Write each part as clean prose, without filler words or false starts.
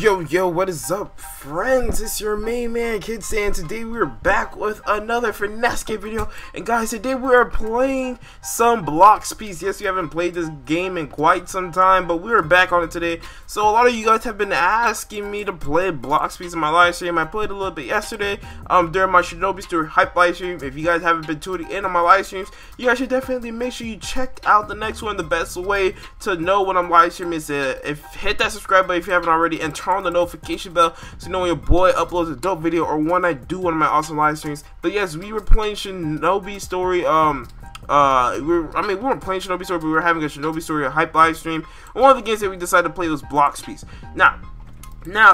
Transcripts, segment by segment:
Yo, what is up, friends? It's your main man, Kid Stan. Today we're back with another finesse game video. And guys, today we are playing some Blox piece. Yes, we haven't played this game in quite some time, but we're back on it today. So a lot of you guys have been asking me to play Blox piece in my live stream. I played a little bit yesterday during my Shinobi Story hype live stream. If you guys haven't been tuning in on my live streams, you guys should definitely make sure you check out the next one. The best way to know when I'm live streaming is to hit that subscribe button if you haven't already, and turn on the notification bell so you know when your boy uploads a dope video or when I do one of my awesome live streams. But yes, we were playing Shinobi Story. We weren't playing Shinobi Story, but we were having a Shinobi Story hype live stream. And one of the games that we decided to play was Blox piece. Now,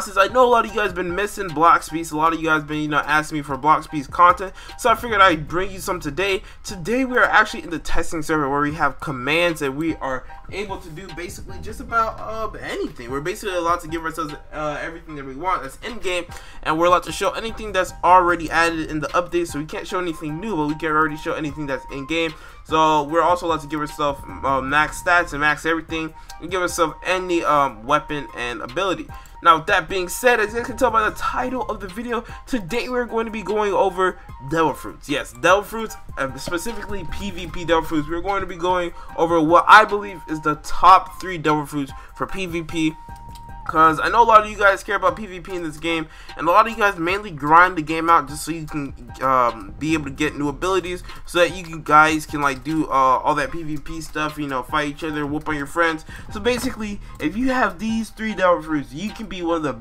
since I know a lot of you guys been missing Blox piece, a lot of you guys been, asking me for Blox piece content, so I figured I'd bring you some today. Today we are actually in the testing server where we have commands that we are able to do basically just about anything. We're basically allowed to give ourselves everything that we want that's in game, and we're allowed to show anything that's already added in the update. So we can't show anything new, but we can already show anything that's in game. So we're also allowed to give ourselves max stats and max everything, and give ourselves any weapon and ability. Now, with that being said, as you can tell by the title of the video, today we're going to be going over Devil Fruits. Yes, Devil Fruits, specifically PvP Devil Fruits. We're going to be going over what I believe is the top 3 Devil Fruits for PvP. Because I know a lot of you guys care about PvP in this game, and a lot of you guys mainly grind the game out just so you can be able to get new abilities, so that you guys can do all that PvP stuff, fight each other, whoop on your friends. So basically, if you have these 3 Devil Fruits, you can be one of the,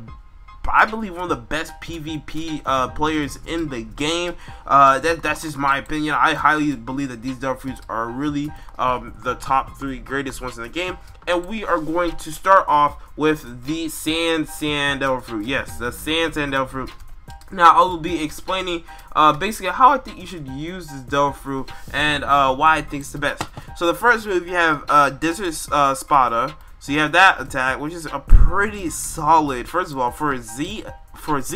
I believe, one of the best PvP players in the game. That's just my opinion. I highly believe that these Devil Fruits are really the top 3 greatest ones in the game. And we are going to start off with the Sand Devil Fruit. Yes, the Sand Devil Fruit. Now, I will be explaining basically how I think you should use this Devil Fruit and why I think it's the best. So the first move, you have Desert Spada. So you have that attack, which is a pretty solid. First of all, for a Z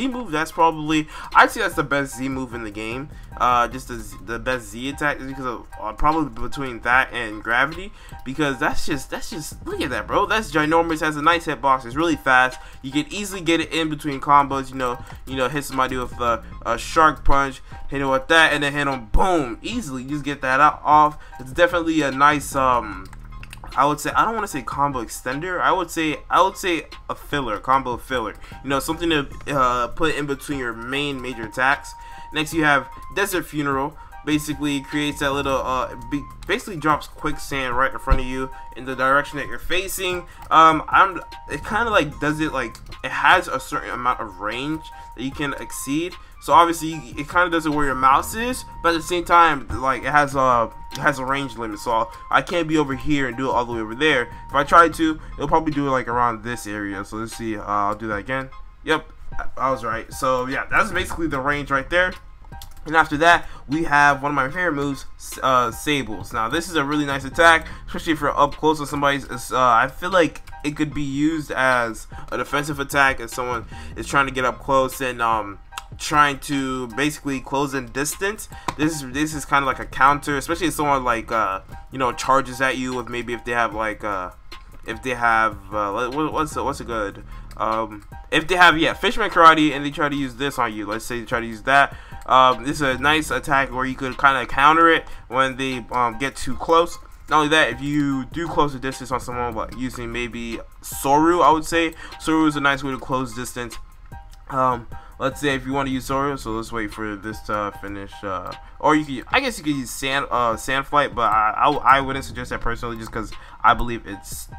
move, that's probably, I'd say that's the best Z move in the game. Just the best Z attack is because of probably between that and gravity, because that's just look at that, bro. That's ginormous. Has a nice hitbox. It's really fast. You can easily get it in between combos. Hit somebody with a shark punch, hit it with that, and then hit them, boom, easily. You just get that off. It's definitely a nice I would say, I don't want to say combo extender. I would say a filler, combo filler. Something to put in between your main major attacks. Next, you have Desert Funeral. Basically creates that little basically drops quicksand right in front of you in the direction that you're facing. It kind of does it it has a certain amount of range that you can exceed. So obviously it kind of does it where your mouse is, but at the same time it has a range limit. So I can't be over here and do it all the way over there. If I try to, it'll probably do it around this area. So let's see. I'll do that again. Yep, I was right. So yeah, that's basically the range right there. And after that, we have one of my favorite moves, Sables. Now, this is a really nice attack, especially if you're up close to somebody's. I feel like it could be used as a defensive attack if someone is trying to get up close and trying to basically close in distance. This is kind of like a counter, especially if someone charges at you with, maybe if they have what's a good if they have Fisherman Karate and they try to use this on you. Let's say they try to use that. This is a nice attack where you could kind of counter it when they get too close. Not only that, if you do close the distance on someone using maybe Soru, I would say Soru is a nice way to close distance. Let's say if you want to use Soru, so let's wait for this to finish. Or I guess you could use Sand Flight, but I wouldn't suggest that personally, just because I believe it's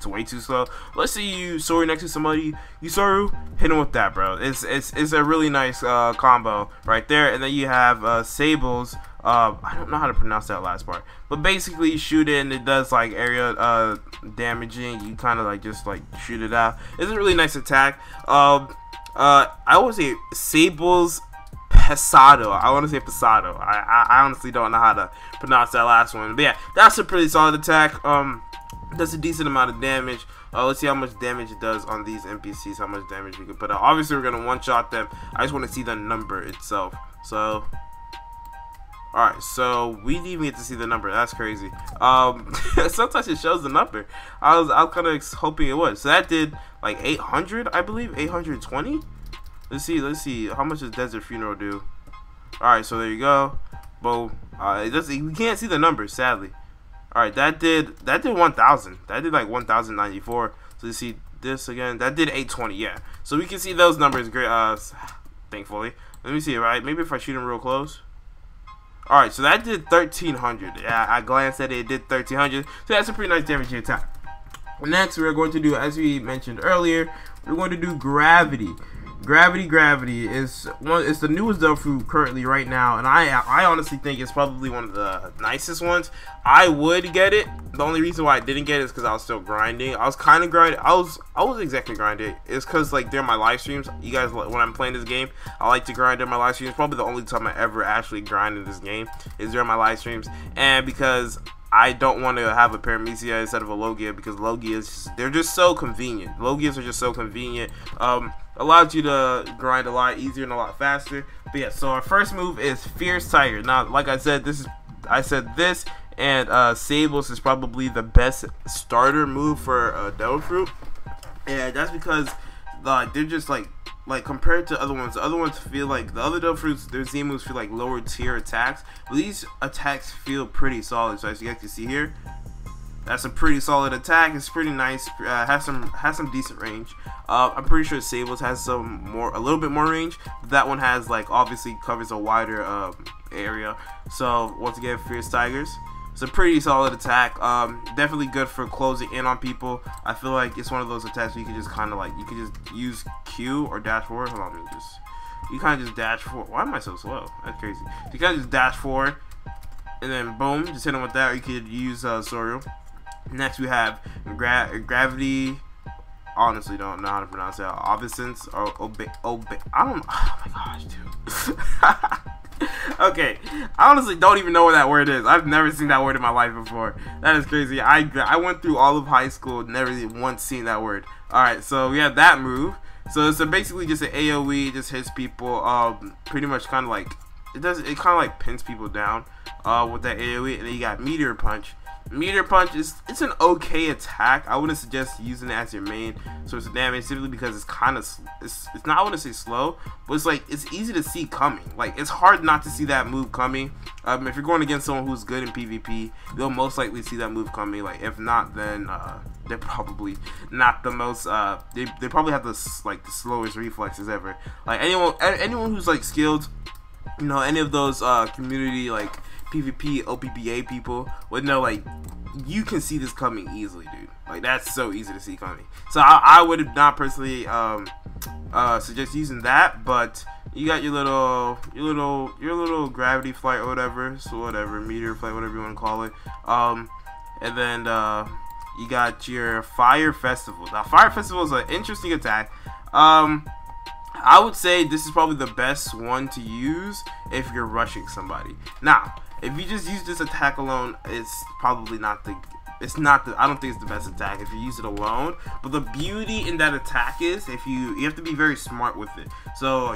way too slow. Let's say you use Soru next to somebody, you Soru, hit him with that, bro. It's a really nice combo right there. And then you have Sables. I don't know how to pronounce that last part, but basically you shoot it and it does area damaging. You kind of just shoot it out. It's a really nice attack. I would say Sables Pesado. I want to say Pesado. I honestly don't know how to pronounce that last one. But yeah, that's a pretty solid attack. Does a decent amount of damage. Let's see how much damage it does on these NPCs. How much damage we can put out. Obviously, we're gonna one-shot them. I just want to see the number itself. So Alright, so we didn't even get to see the number. That's crazy. Sometimes it shows the number. I was kind of hoping it would. So that did like 800, I believe, 820. Let's see. How much does Desert Funeral do? Alright, so there you go. Boom. We can't see the numbers, sadly. Alright, that did 1,000. That did like 1,094. So you see this again. That did 820. Yeah. So we can see those numbers. Great. Thankfully. Let me see it. Right. Maybe if I shoot them real close. Alright, so that did 1,300. Yeah, I glanced at it. It did 1,300. So that's a pretty nice damage attack. Next, we're going to do, as we mentioned earlier, we're going to do Gravity. Gravity is it's the newest Devil Fruit currently right now, and I honestly think it's probably one of the nicest ones. I would get it. The only reason why I didn't get it is because I was still grinding. I was kind of grinding. I wasn't exactly grinding. It's because like during my live streams, you guys, when I'm playing this game, I like to grind during my live streams. Probably the only time I ever actually grind in this game is during my live streams, and because I don't want to have a Paramecia instead of a Logia, because Logias, they're just so convenient. Logias are just so convenient. Allows you to grind a lot easier and a lot faster. But yeah, so our first move is Fierce Tiger. Now, like I said, this and Sables is probably the best starter move for Devil Fruit. And that's because they're just like compared to other ones, the other ones feel like, the other Devil Fruits, their Z moves feel like lower tier attacks, but these attacks feel pretty solid. So as you guys can see here, that's a pretty solid attack. It's pretty nice. Has some decent range. I'm pretty sure Sables has a little bit more range. But that one has like obviously covers a wider area. So once again, Fierce Tigers. It's a pretty solid attack. Definitely good for closing in on people. I feel like it's one of those attacks where you can just kind of like, you can just use Q or dash forward. Hold on, you kind of just dash forward. Why am I so slow? That's crazy. So you kind of just dash forward, and then boom, just hit him with that. Or you could use Soryu. Next we have Gravity. Honestly, don't know how to pronounce that. Obescence or I don't. Oh my gosh, dude. Okay, I honestly don't even know what that word is. I've never seen that word in my life before. That is crazy. I went through all of high school, never once seen that word. All right, so we have that move. So it's basically just an AOE. It just hits people. Pretty much kind of like it kind of like pins people down. With that AOE, and then you got Meteor Punch. Meteor Punch it's an okay attack. I wouldn't suggest using it as your main source of damage, simply because it's kind of it's not, I wouldn't say slow, but it's like it's easy to see coming. Like it's hard not to see that move coming. If you're going against someone who's good in PvP, they'll most likely see that move coming. Like if not, then they're probably not the most they probably have the slowest reflexes ever. Like anyone who's like skilled, you know, any of those community like PvP OPBA people would know, like, you can see this coming easily, dude. Like that's so easy to see coming. So I would not personally suggest using that, but you got your little gravity flight or whatever, so whatever, meteor flight, whatever you want to call it. And then you got your Fire Festival. Now Fire Festival is an interesting attack. I would say this is probably the best one to use if you're rushing somebody. Now, if you just use this attack alone, it's probably not the, I don't think it's the best attack if you use it alone. But the beauty in that attack is you have to be very smart with it. So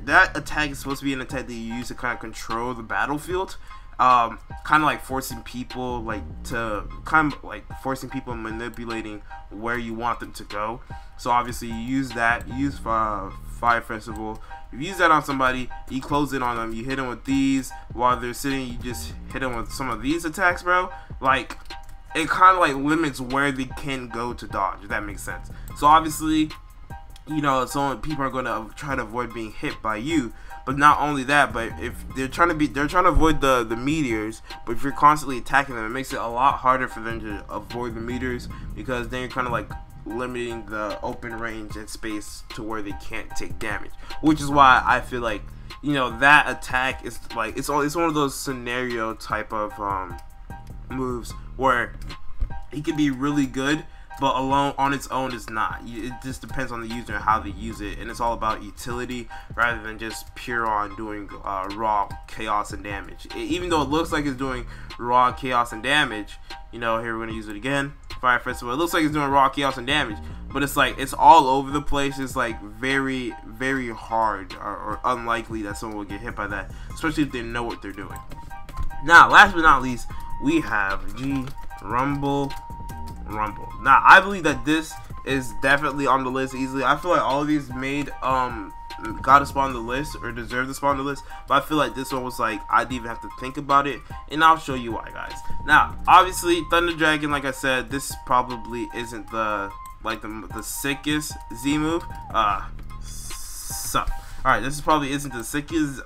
that attack is supposed to be an attack that you use to kind of control the battlefield. Kind of like forcing people manipulating where you want them to go. So obviously you use that, you use Fire Festival. If you use that on somebody, you close in on them, you hit them with these while they're sitting, you just hit them with some of these attacks, bro. Like it kind of like limits where they can go to dodge, if that makes sense. So obviously, you know, people are going to try to avoid being hit by you. But not only that, but if they're trying to avoid the meteors, but if you're constantly attacking them, it makes it a lot harder for them to avoid the meteors, because then you're kind of like limiting the open range and space to where they can't take damage. Which is why I feel like, you know, that attack is like it's one of those scenario type of moves where it can be really good, but alone on its own is not. It just depends on the user and how they use it, and it's all about utility rather than just pure on doing raw chaos and damage. Even though it looks like it's doing raw chaos and damage, you know, here we're gonna use it again. Fire Festival. It looks like it's doing raw chaos and damage, but it's like it's all over the place. It's like very, very hard or unlikely that someone will get hit by that, especially if they know what they're doing. Now, last but not least, we have G Rumble. Now, I believe that this is definitely on the list easily. I feel like all of these made gotta spawn the list or deserve to spawn the list, but I feel like this one was like I didn't even have to think about it, and I'll show you why, guys. Now, obviously, Thunder Dragon, like I said, this probably isn't the sickest Z move. Alright, this probably isn't the sickest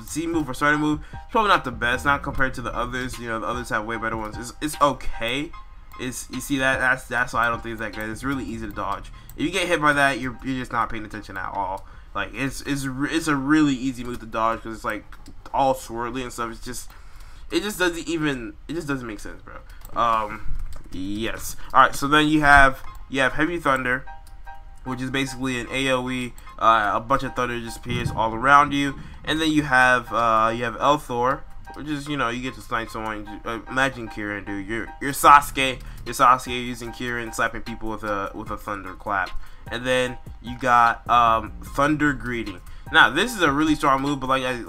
Z move or starter move. It's probably not the best, not compared to the others. You know, the others have way better ones. It's okay. You see that? That's why I don't think it's that good. It's really easy to dodge. If you get hit by that, you're just not paying attention at all. Like it's a really easy move to dodge because it's like all swirly and stuff. It just doesn't make sense, bro. Yes. All right. So then you have Heavy Thunder, which is basically an AOE. A bunch of thunder just appears all around you, and then you have Elthor, which is, you know, you get to snipe someone. Imagine Kieran, dude. You're Sasuke. You're Sasuke using Kieran, slapping people with a thunder clap. And then you got Thunder Greeting. Now this is a really strong move, but I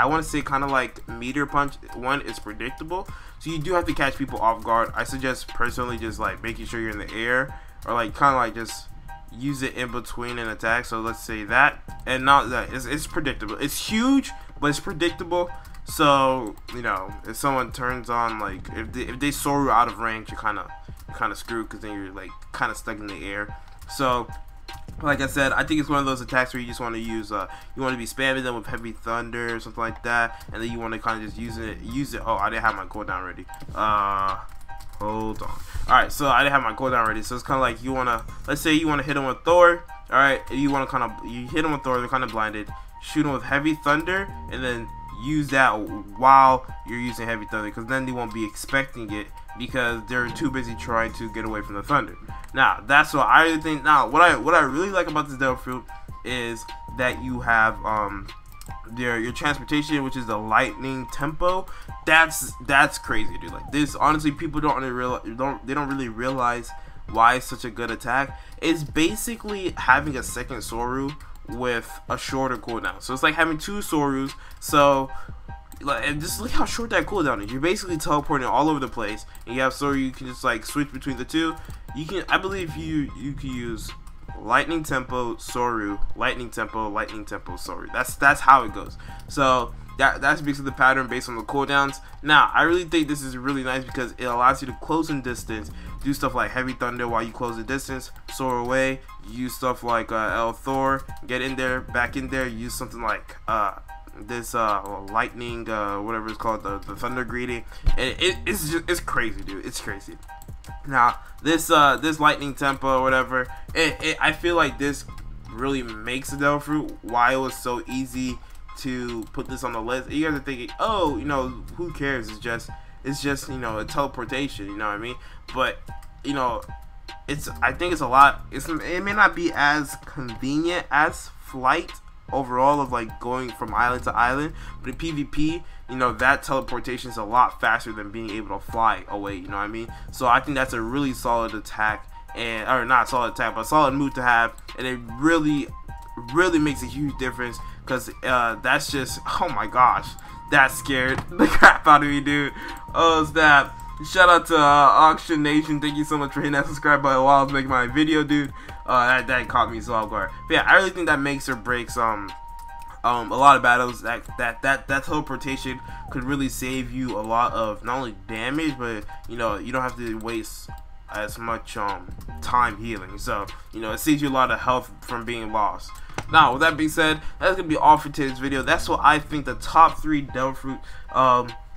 want to say kind of like Meteor Punch. One is predictable, so you do have to catch people off guard. I suggest personally just like making sure you're in the air, or like kind of like just use it in between an attack. So let's say that, and not that. It's predictable. It's huge, but it's predictable. So, you know, if someone turns on, like, if they soar out of range, you're kind of screwed, because then you're like kind of stuck in the air. So, like I said, I think it's one of those attacks where you just want to use you want to be spamming them with Heavy Thunder or something like that, and then you want to kind of just use it. Oh, I didn't have my cooldown ready. Hold on. Alright, so I didn't have my cooldown ready, so it's kind of like you want to, let's say you want to hit them with Thor. Alright, you want to you hit them with Thor, they're kind of blinded, shoot them with Heavy Thunder, and then use that while you're using Heavy Thunder, because then they won't be expecting it, because they're too busy trying to get away from the thunder. Now, that's what I really think. Now, what I really like about this Devil Fruit is that you have your transportation, which is the lightning tempo. That's crazy, dude. Like this, honestly, people don't really realize why it's such a good attack. It's basically having a second Soru with a shorter cooldown. So it's like having two Sorus. So and just look how short that cooldown is. You're basically teleporting all over the place, and you have Soru. You can just like switch between the two. You can, I believe you can use lightning tempo Soru, lightning tempo Soru. That's how it goes. So that's basically the pattern based on the cooldowns. Now, I really think this is really nice because it allows you to close in distance, do stuff like Heavy Thunder while you close the distance, soar away, use stuff like Thor, get in there, back in there, use something like this lightning, whatever it's called, the Thunder Greeting. And it's crazy, dude. It's crazy. Now, this lightning tempo or whatever, I feel like this really makes the Devil Fruit why it was so easy to put this on the list. You guys are thinking, oh, you know, who cares? It's just you know, a teleportation, you know what I mean? But you know, I think it's a lot. It may not be as convenient as flight overall, of like going from island to island, but in PvP, you know, that teleportation is a lot faster than being able to fly away, you know what I mean? So I think that's a really solid attack, or not solid attack, but a solid move to have, and it really makes a huge difference, because that's just, oh my gosh, that scared the crap out of me, dude. Oh snap. Shout out to Auction Nation. Thank you so much for hitting that subscribe button while I was making my video, dude. That caught me so off guard. But yeah, I really think that makes or breaks a lot of battles. That teleportation could really save you a lot of not only damage, but you know, you don't have to waste as much time healing. So you know, it saves you a lot of health from being lost. Now, with that being said, that's gonna be all for today's video. That's what I think the top 3 Devil Fruit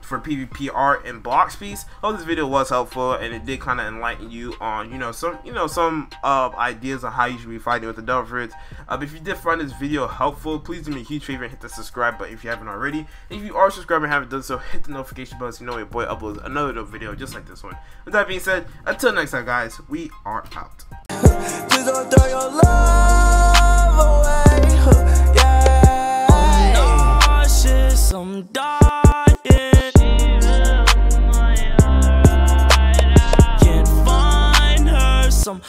for PvP are in Blox piece. Hope this video was helpful, and it did kind of enlighten you on some ideas on how you should be fighting with the Devil Fruits. If you did find this video helpful, please do me a huge favor and hit the subscribe button if you haven't already. And if you are subscribed and haven't done so, hit the notification button so you know your boy uploads another video just like this one. With that being said, until next time, guys, we are out. Please don't throw your love away. Yeah. Nauseous, I'm dying. Can't find her, someone.